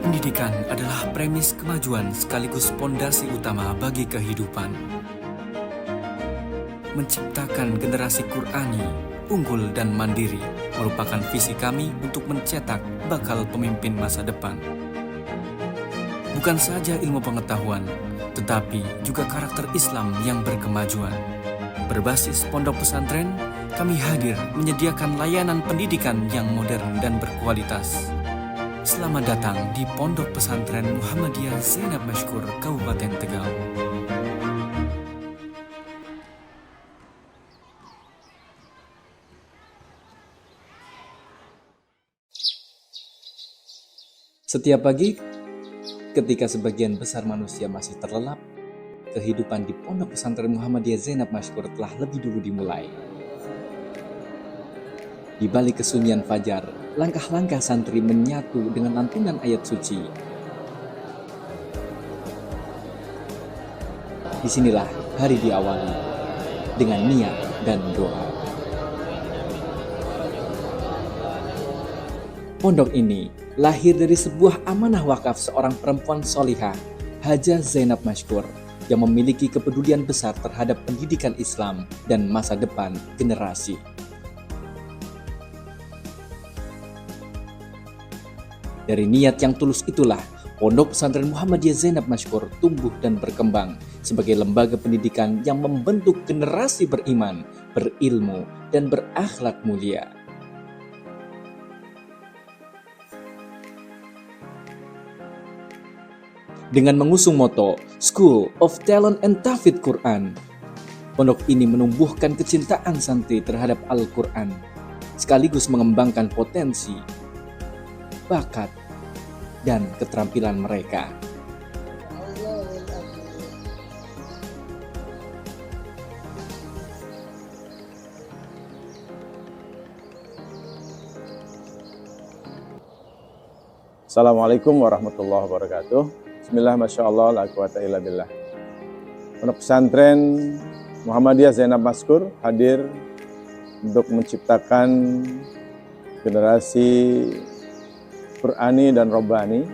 Pendidikan adalah premis kemajuan sekaligus pondasi utama bagi kehidupan. Menciptakan generasi Qur'ani, unggul dan mandiri merupakan visi kami untuk mencetak bakal pemimpin masa depan. Bukan saja ilmu pengetahuan, tetapi juga karakter Islam yang berkemajuan. Berbasis pondok pesantren, kami hadir menyediakan layanan pendidikan yang modern dan berkualitas. Selamat datang di Pondok Pesantren Muhammadiyah Zainab Mashkur, Kabupaten Tegal. Setiap pagi, ketika sebagian besar manusia masih terlelap, kehidupan di Pondok Pesantren Muhammadiyah Zainab Mashkur telah lebih dulu dimulai. Di balik kesunyian fajar, langkah-langkah santri menyatu dengan lantunan ayat suci. Disinilah hari diawali dengan niat dan doa. Pondok ini lahir dari sebuah amanah wakaf seorang perempuan solihah, Hajah Zainab Mashkur, yang memiliki kepedulian besar terhadap pendidikan Islam dan masa depan generasi. Dari niat yang tulus itulah, Pondok Pesantren Muhammadiyah Zainab Mashkur tumbuh dan berkembang sebagai lembaga pendidikan yang membentuk generasi beriman, berilmu, dan berakhlak mulia. Dengan mengusung moto School of Talent and Tahfidz Quran, pondok ini menumbuhkan kecintaan santri terhadap Al-Quran, sekaligus mengembangkan potensi, bakat, dan keterampilan mereka. Assalamualaikum warahmatullahi wabarakatuh. Bismillah, Masya Allah, la quwata illa billah. Pondok Pesantren Muhammadiyah Zainab Mashkur hadir untuk menciptakan generasi Qur'ani dan Robbani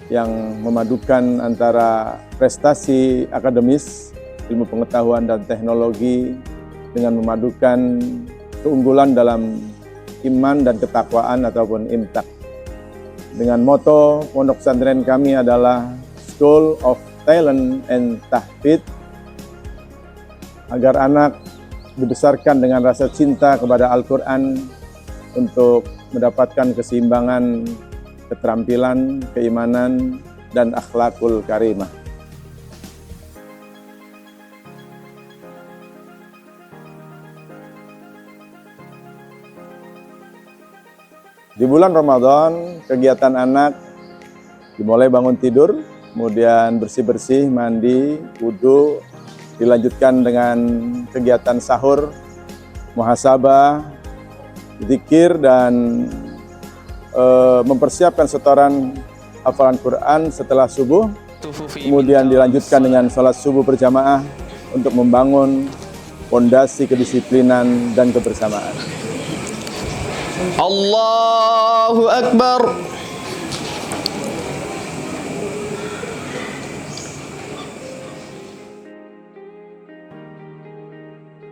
yang memadukan antara prestasi akademis, ilmu pengetahuan dan teknologi dengan memadukan keunggulan dalam iman dan ketakwaan ataupun imtak. Dengan moto pondok pesantren kami adalah School of Talent and Tahfidz, agar anak dibesarkan dengan rasa cinta kepada Al-Quran untuk mendapatkan keseimbangan keterampilan, keimanan, dan akhlakul karimah. Di bulan Ramadan, kegiatan anak dimulai bangun tidur, kemudian bersih-bersih, mandi, wudhu, dilanjutkan dengan kegiatan sahur, muhasabah, zikir, dan mempersiapkan setoran hafalan Quran setelah subuh. Kemudian dilanjutkan dengan sholat subuh berjamaah untuk membangun fondasi kedisiplinan dan kebersamaan. Allahu Akbar.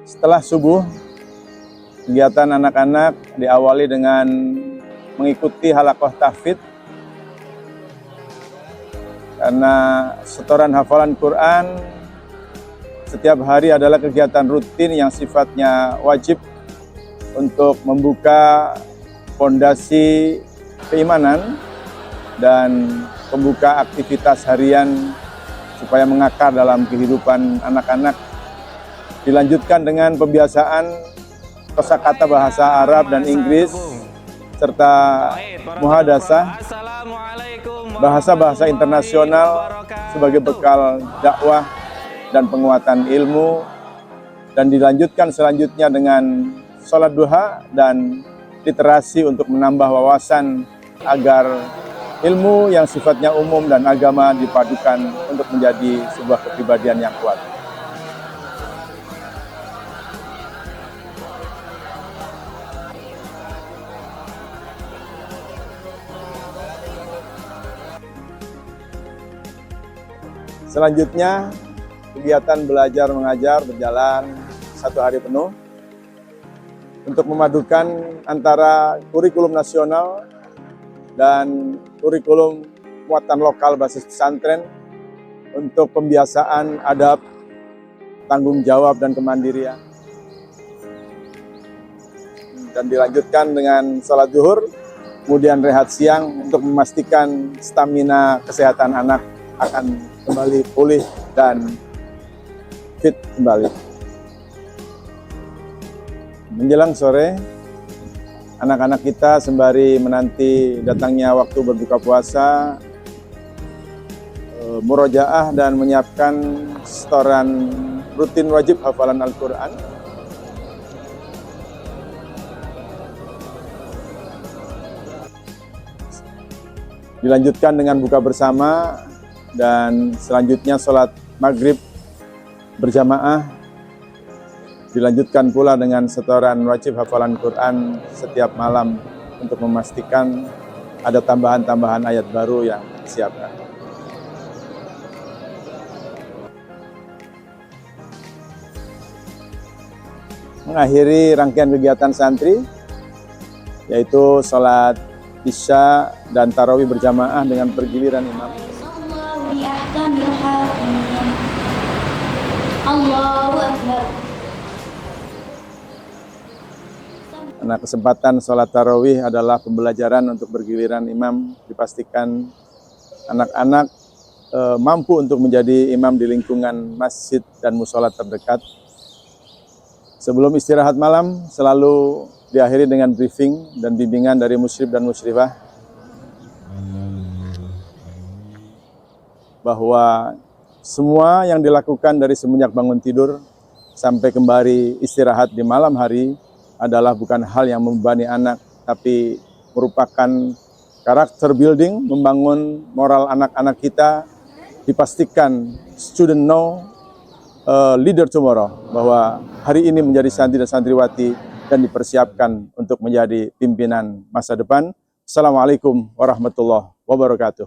Setelah subuh, kegiatan anak-anak diawali dengan mengikuti halaqah tahfidz, karena setoran hafalan Quran setiap hari adalah kegiatan rutin yang sifatnya wajib untuk membuka fondasi keimanan dan membuka aktivitas harian supaya mengakar dalam kehidupan anak-anak. Dilanjutkan dengan pembiasaan kosakata bahasa Arab dan Inggris serta muhadasah, bahasa-bahasa internasional sebagai bekal dakwah dan penguatan ilmu, dan dilanjutkan selanjutnya dengan sholat duha dan literasi untuk menambah wawasan agar ilmu yang sifatnya umum dan agama dipadukan untuk menjadi sebuah kepribadian yang kuat. Selanjutnya, kegiatan belajar mengajar berjalan 1 hari penuh untuk memadukan antara kurikulum nasional dan kurikulum muatan lokal basis pesantren untuk pembiasaan adab, tanggung jawab, dan kemandirian. Dan dilanjutkan dengan sholat zuhur, kemudian rehat siang untuk memastikan stamina kesehatan anak akan kembali pulih dan fit kembali. Menjelang sore, anak-anak kita sembari menanti datangnya waktu berbuka puasa, murojaah dan menyiapkan setoran rutin wajib hafalan Al-Quran. Dilanjutkan dengan buka bersama dan selanjutnya sholat maghrib berjamaah. Dilanjutkan pula dengan setoran wajib hafalan Quran setiap malam untuk memastikan ada tambahan-tambahan ayat baru yang disiapkan. Mengakhiri rangkaian kegiatan santri, yaitu sholat isya dan tarawih berjamaah dengan pergiliran imam. Allahu Akbar. Nah, kesempatan sholat tarawih adalah pembelajaran untuk bergiliran imam. Dipastikan anak-anak mampu untuk menjadi imam di lingkungan masjid dan mushola terdekat. Sebelum istirahat malam, selalu diakhiri dengan briefing dan bimbingan dari musyrif dan musyrifah bahwa semua yang dilakukan dari semenjak bangun tidur sampai kembali istirahat di malam hari adalah bukan hal yang membebani anak, tapi merupakan karakter building, membangun moral anak-anak kita. Dipastikan student know, leader tomorrow, bahwa hari ini menjadi santri dan santriwati dan dipersiapkan untuk menjadi pimpinan masa depan. Assalamualaikum warahmatullahi wabarakatuh.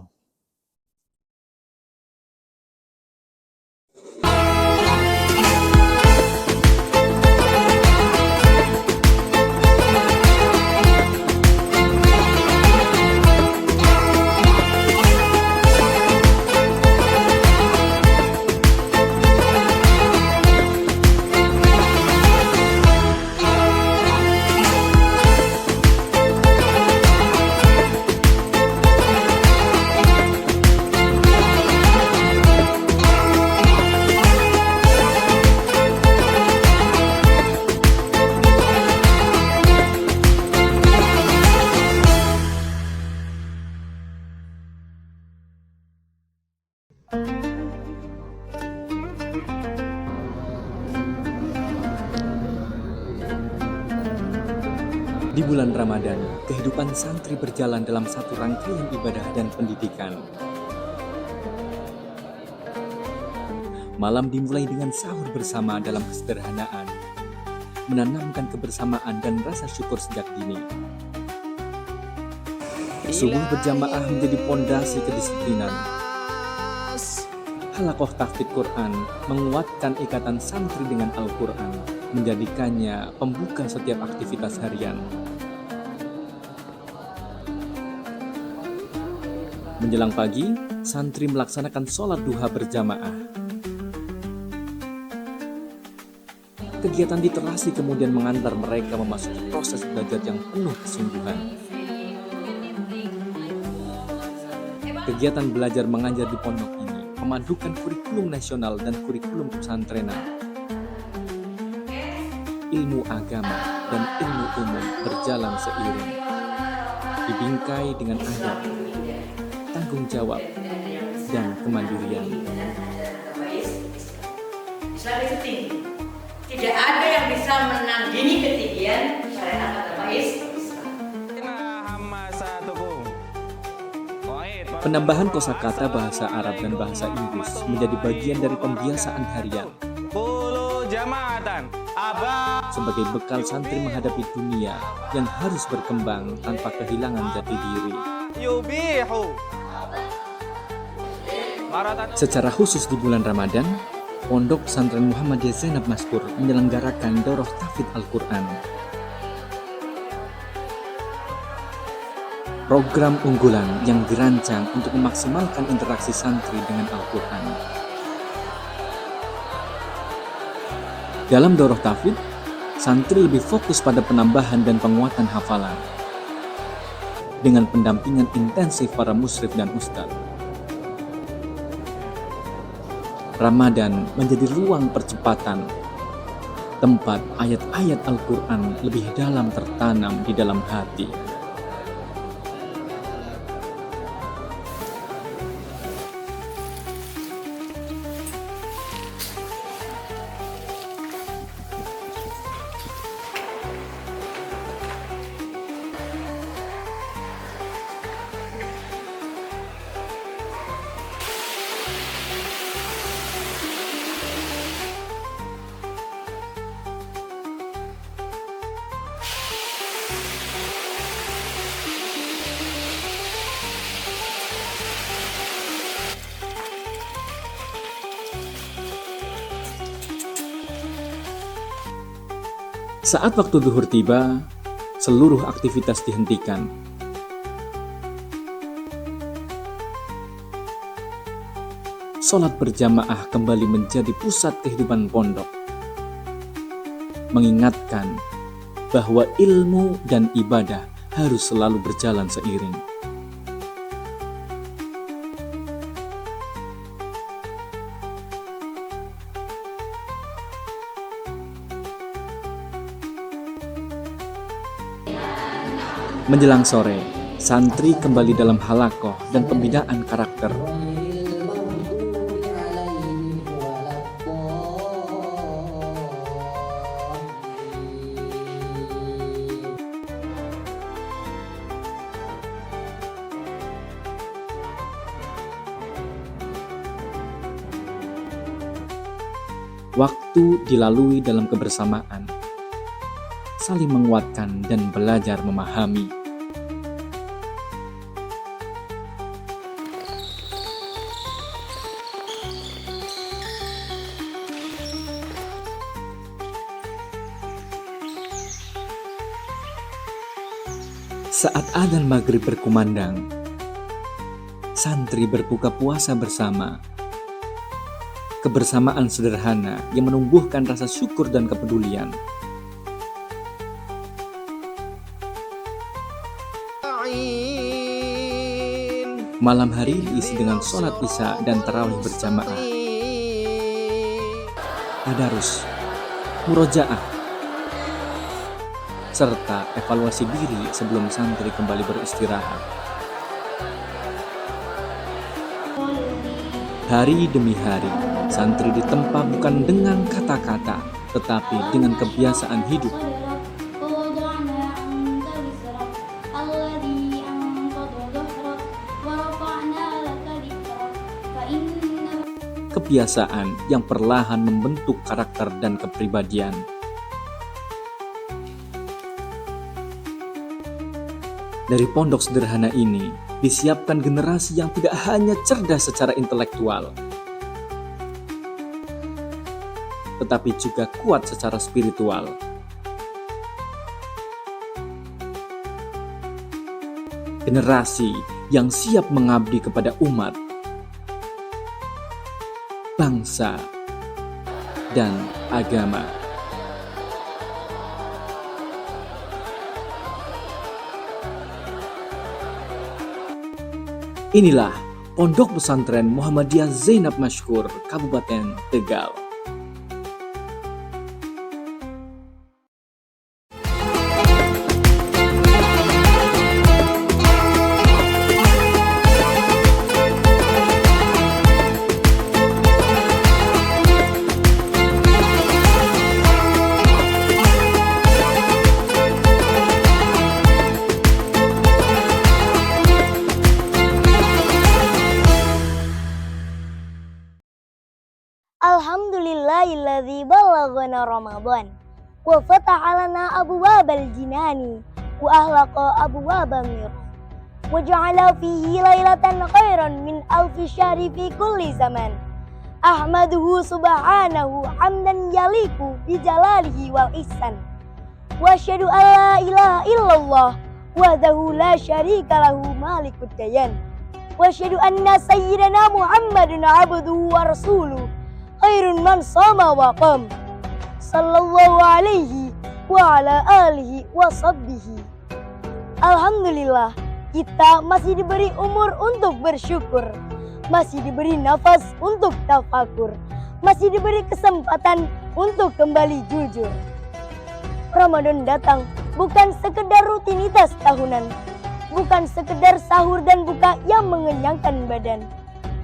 Di bulan Ramadan, kehidupan santri berjalan dalam satu rangkaian ibadah dan pendidikan. Malam dimulai dengan sahur bersama dalam kesederhanaan, menanamkan kebersamaan dan rasa syukur sejak dini. Subuh berjamaah menjadi pondasi kedisiplinan. Halaqah tahfidz Quran menguatkan ikatan santri dengan Al-Quran, menjadikannya pembuka setiap aktivitas harian. Menjelang pagi, santri melaksanakan sholat duha berjamaah. Kegiatan literasi kemudian mengantar mereka memasuki proses belajar yang penuh kesungguhan. Kegiatan belajar mengajar di pondok ini memadukan kurikulum nasional dan kurikulum pesantrenan. Ilmu agama dan ilmu umum berjalan seiring, dibingkai dengan adab, tanggung jawab, dan kemandirian. Islam itu tinggi. Tidak ada yang bisa menandingi ketinggian syariat agama Islam. Penambahan kosakata bahasa Arab dan bahasa Inggris menjadi bagian dari pembiasaan harian. Sebagai bekal santri menghadapi dunia yang harus berkembang tanpa kehilangan jati diri. Secara khusus di bulan Ramadan, Pondok Pesantren Muhammadiyah Zainab Maskur menyelenggarakan Daurah Tahfidz Al-Quran. Program unggulan yang dirancang untuk memaksimalkan interaksi santri dengan Al-Quran. Dalam Daurah Tahfidz, santri lebih fokus pada penambahan dan penguatan hafalan dengan pendampingan intensif para musyrif dan ustadz. Ramadan menjadi ruang percepatan, tempat ayat-ayat Al-Quran lebih dalam tertanam di dalam hati. Saat waktu zuhur tiba, seluruh aktivitas dihentikan. Sholat berjamaah kembali menjadi pusat kehidupan pondok, mengingatkan bahwa ilmu dan ibadah harus selalu berjalan seiring. Menjelang sore, santri kembali dalam halakoh dan pembinaan karakter. Waktu dilalui dalam kebersamaan, saling menguatkan dan belajar memahami. Saat adzan maghrib berkumandang, santri berbuka puasa bersama. Kebersamaan sederhana yang menumbuhkan rasa syukur dan kepedulian. Malam hari diisi dengan sholat isya dan tarawih berjamaah. Tadarus, murojaah, serta evaluasi diri sebelum santri kembali beristirahat. Hari demi hari, santri ditempa bukan dengan kata-kata, tetapi dengan kebiasaan hidup. Kebiasaan yang perlahan membentuk karakter dan kepribadian. Dari pondok sederhana ini, disiapkan generasi yang tidak hanya cerdas secara intelektual, tetapi juga kuat secara spiritual. Generasi yang siap mengabdi kepada umat, bangsa, dan agama. Inilah Pondok Pesantren Muhammadiyah Zainab Maskur, Kabupaten Tegal. Alhamdulillahilladzi balaghana Ramadan wa fataha lana abwaabal jinani wa ahlaqa abwaabal mir. وجعل فيه ليلة خيرا من ألف شهر في كل زمان أحمده سبحانه حمدا يليق بجلاله والإحسان وأشهد أن لا إله إلا الله وحده لا شريك له مالك الديان وأشهد أن سيدنا محمد عبده ورسوله خير من صام وقام صلى الله عليه وعلى آله وصحبه. Alhamdulillah, kita masih diberi umur untuk bersyukur, masih diberi nafas untuk tafakur, masih diberi kesempatan untuk kembali jujur. Ramadan datang bukan sekedar rutinitas tahunan, bukan sekedar sahur dan buka yang mengenyangkan badan,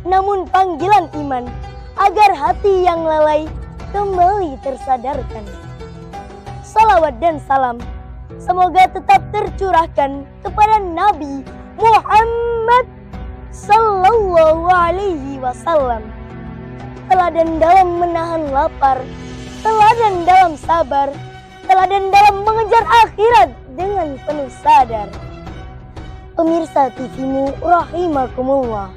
namun panggilan iman agar hati yang lalai kembali tersadarkan. Salawat dan salam semoga tetap tercurahkan kepada Nabi Muhammad sallallahu alaihi wasallam. Teladan dalam menahan lapar, teladan dalam sabar, teladan dalam mengejar akhirat dengan penuh sadar. Pemirsa TV-mu rahimakumullah,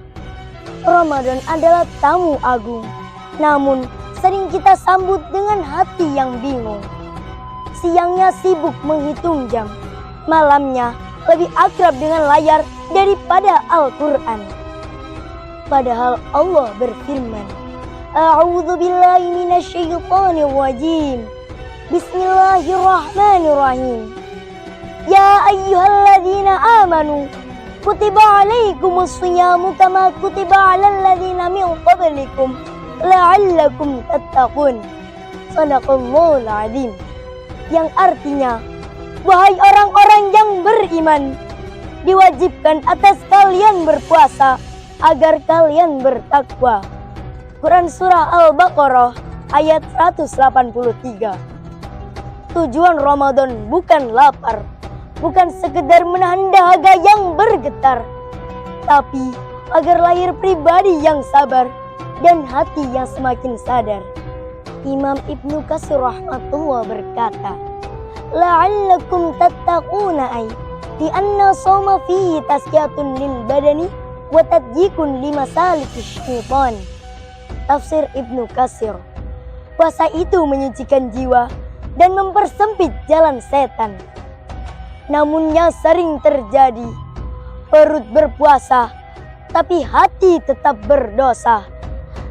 Ramadan adalah tamu agung, namun sering kita sambut dengan hati yang bingung. Siangnya sibuk menghitung jam, malamnya lebih akrab dengan layar daripada Al-Quran. Padahal Allah berfirman, A'udzu billahi minasyaitonir rajim. Bismillahirrahmanirrahim. Ya ayyuhalladzina amanu kutiba alaikumus shiyamu kama kutiba alal ladzina min qablikum la'allakum tattaqun. Shadaqallahul azim. Yang artinya, wahai orang-orang yang beriman, diwajibkan atas kalian berpuasa agar kalian bertakwa. Quran Surah Al-Baqarah ayat 183. Tujuan Ramadan bukan lapar, bukan sekedar menahan dahaga yang bergetar, tapi agar lahir pribadi yang sabar dan hati yang semakin sadar. Imam Ibnu Katsir rahmatullah berkata, la'allakum tattaquna ay di anna shawma fihi taskiyatun lil badani wa tadjikun limasalikish syaitan. Tafsir Ibnu Katsir, puasa itu menyucikan jiwa dan mempersempit jalan setan. Namunnya sering terjadi perut berpuasa tapi hati tetap berdosa,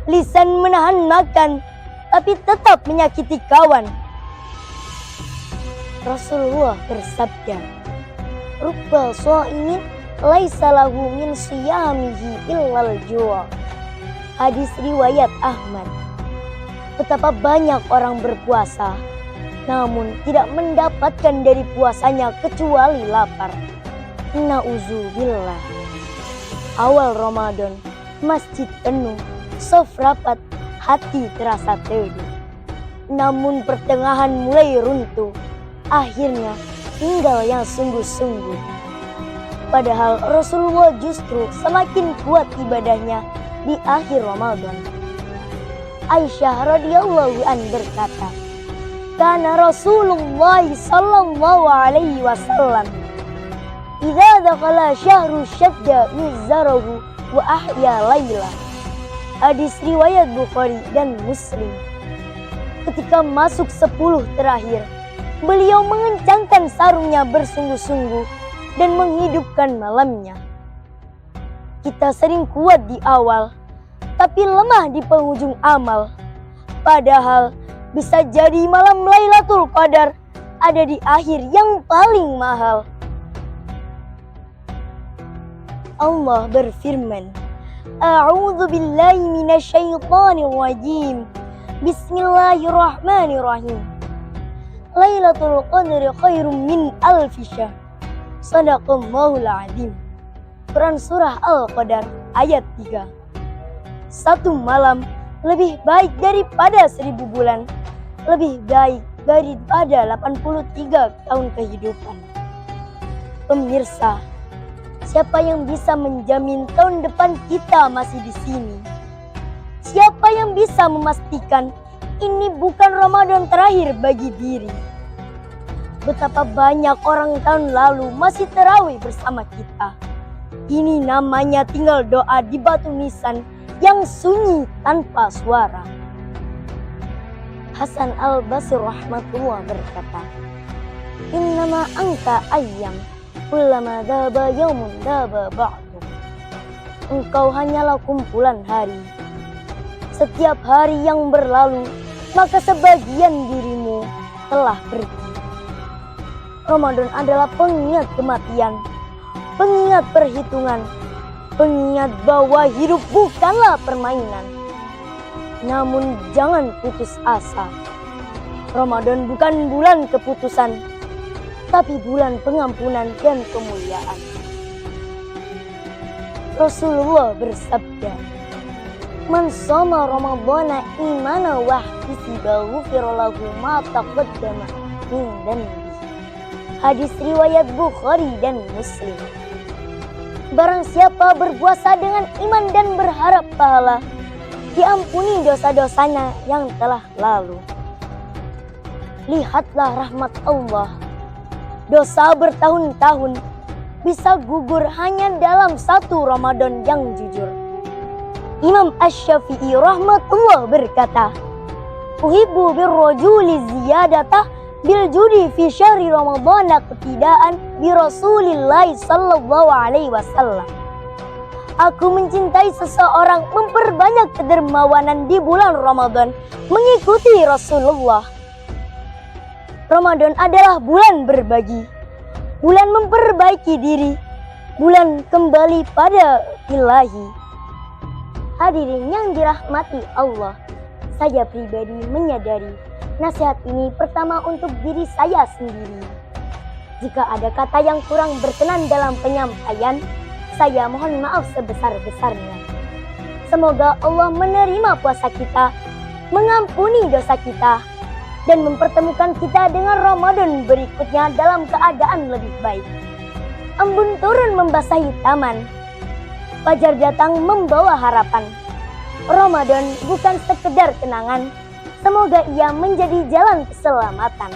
lisan menahan makan tapi tetap menyakiti kawan. Rasulullah bersabda, rubbal sha'imin laisa lahu min shiyamihi illal ju'. Hadis riwayat Ahmad. Betapa banyak orang berpuasa, namun tidak mendapatkan dari puasanya kecuali lapar. Nauzubillah. Awal Ramadan, masjid penuh, shaf rapat, hati terasa teduh. Namun pertengahan mulai runtuh, akhirnya tinggal yang sungguh-sungguh. Padahal Rasulullah justru semakin kuat ibadahnya di akhir Ramadan. Aisyah radhiyallahu an berkata, "Kana Rasulullah sallallahu alaihi wasallam idza dakhala syahru syadda mizarahu wa ahya laila." Hadis riwayat Bukhari dan Muslim. Ketika masuk 10 terakhir, beliau mengencangkan sarungnya bersungguh-sungguh dan menghidupkan malamnya. Kita sering kuat di awal, tapi lemah di penghujung amal. Padahal bisa jadi malam Lailatul Qadar ada di akhir yang paling mahal. Allah berfirman, A'udzu billahi minasyaitonir rajim. Bismillahirrahmanirrahim. Lailatul Qadri khairum min alfi syahr. Shadaqallahul azim. Quran Surah Al-Qadar ayat 3. Satu malam lebih baik daripada 1000 bulan, lebih baik daripada 83 tahun kehidupan. Pemirsa, siapa yang bisa menjamin tahun depan kita masih di sini? Siapa yang bisa memastikan ini bukan Ramadan terakhir bagi diri? Betapa banyak orang tahun lalu masih tarawih bersama kita, Ini namanya tinggal doa di batu nisan yang sunyi tanpa suara. Hasan al-Basri rahmatullah berkata, Innama angka ayyam, kullama daba yaumun daba ba'du. Engkau hanyalah kumpulan hari. Setiap hari yang berlalu, maka sebagian dirimu telah pergi. Ramadan adalah pengingat kematian, pengingat perhitungan, pengingat bahwa hidup bukanlah permainan. Namun jangan putus asa. Ramadan bukan bulan keputusan, tapi bulan pengampunan dan kemuliaan. Rasulullah bersabda, Man shoma Ramadhana imana wa ihtisaban ghufira lahu ma taqaddama min dhanbi. Hadis riwayat Bukhari dan Muslim. Barang siapa berpuasa dengan iman dan berharap pahala, diampuni dosa-dosanya yang telah lalu. Lihatlah rahmat Allah. Dosa bertahun-tahun bisa gugur hanya dalam satu Ramadan yang jujur. Imam Asy-Syafi'i rahmatullah berkata, Uhibbu birrajuli ziyadatah bil judi fi syahri Ramadhan ketidaan bi Rasulillah sallallahu alaihi wasallam. Aku mencintai seseorang memperbanyak kedermawanan di bulan Ramadan mengikuti Rasulullah. Ramadan adalah bulan berbagi, bulan memperbaiki diri, bulan kembali pada Ilahi. Hadirin yang dirahmati Allah, saya pribadi menyadari nasihat ini pertama untuk diri saya sendiri. Jika ada kata yang kurang berkenan dalam penyampaian, saya mohon maaf sebesar-besarnya. Semoga Allah menerima puasa kita, mengampuni dosa kita, dan mempertemukan kita dengan Ramadan berikutnya dalam keadaan lebih baik. Embun turun membasahi taman, fajar datang membawa harapan. Ramadan bukan sekedar kenangan, semoga ia menjadi jalan keselamatan.